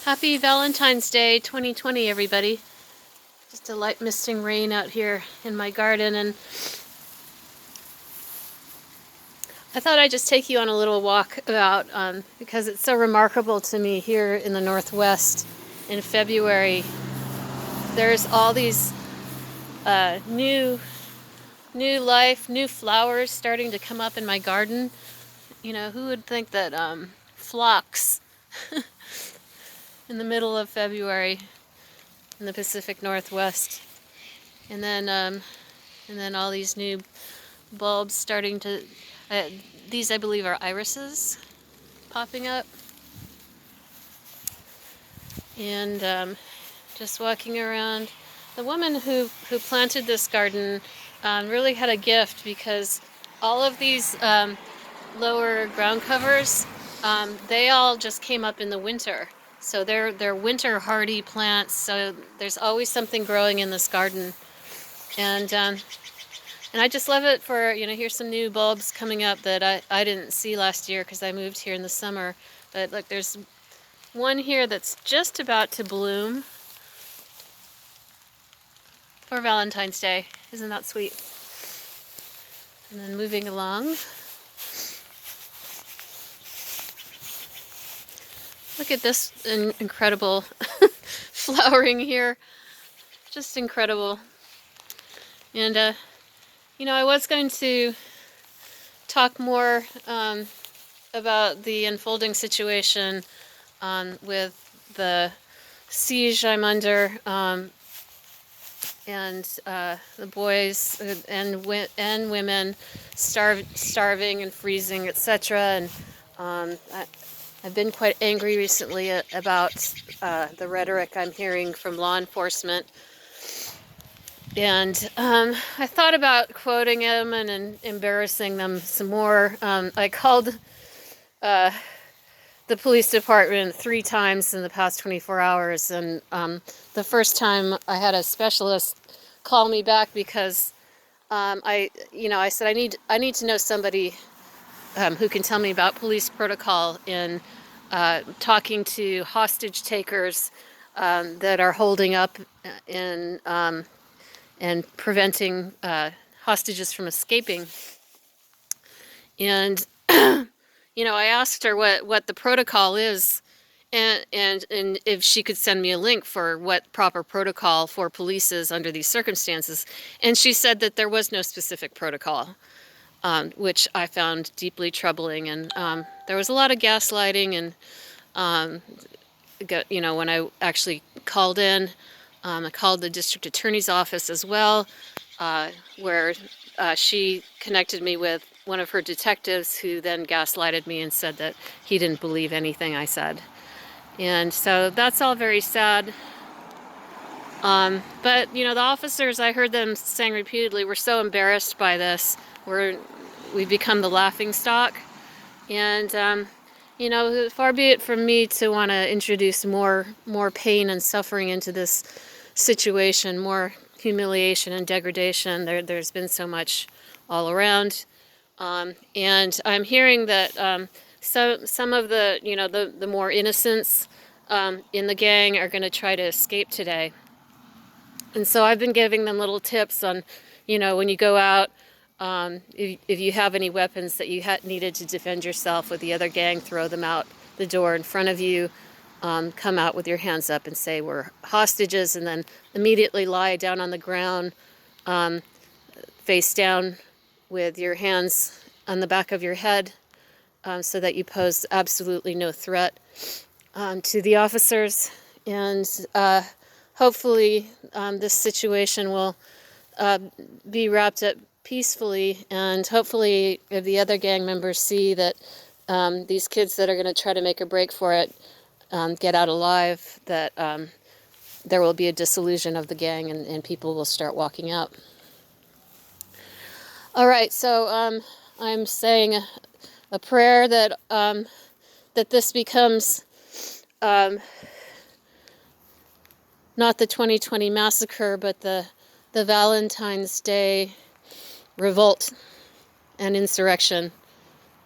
Happy Valentine's Day 2020, everybody. Just a light misting rain out here in my garden, and I thought I'd just take you on a little walk about, because it's so remarkable to me here in the Northwest in February. There's all these new life, new flowers starting to come up in my garden. You know, who would think that phlox in the middle of February in the Pacific Northwest, and then all these new bulbs starting to. These, I believe, are irises popping up, and just walking around. The woman who planted this garden really had a gift, because all of these lower ground covers, they all just came up in the winter. So they're winter hardy plants. So there's always something growing in this garden, and I just love it for, here's some new bulbs coming up that I didn't see last year because I moved here in the summer. But look, there's one here that's just about to bloom for Valentine's Day. Isn't that sweet? And then moving along. Look at this incredible flowering here. Just incredible. And, I was going to talk more about the unfolding situation with the siege I'm under, and the boys and women starving and freezing, etc. And I've been quite angry recently about the rhetoric I'm hearing from law enforcement. And I thought about quoting him and embarrassing them some more. I called the police department 3 times in the past 24 hours. And the first time I had a specialist call me back because I said, I need to know somebody who can tell me about police protocol in talking to hostage takers that are holding up in and preventing hostages from escaping. And I asked her what the protocol is, and if she could send me a link for what proper protocol for police is under these circumstances. And she said that there was no specific protocol, which I found deeply troubling. And there was a lot of gaslighting, and when I actually called in, I called the district attorney's office as well, where she connected me with one of her detectives, who then gaslighted me and said that he didn't believe anything I said. And so that's all very sad. But, the officers, I heard them saying repeatedly, we're so embarrassed by this. We've become the laughing stock. And, far be it from me to want to introduce more pain and suffering into this situation, more humiliation and degradation. There's been so much all around. And I'm hearing that some of the more innocents in the gang are going to try to escape today. And so I've been giving them little tips on, when you go out, if you have any weapons that you needed to defend yourself with the other gang, throw them out the door in front of you. Come out with your hands up and say, we're hostages, and then immediately lie down on the ground, face down, with your hands on the back of your head, so that you pose absolutely no threat to the officers. And hopefully this situation will be wrapped up peacefully, and hopefully if the other gang members see that these kids that are going to try to make a break for it get out alive, that there will be a dissolution of the gang, and people will start walking out. All right, so I'm saying a prayer that this becomes not the 2020 massacre, but the Valentine's Day revolt and insurrection,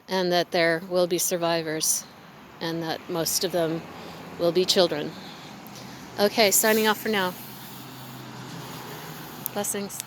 and that there will be survivors, and that most of them will be children. Okay, signing off for now. Blessings.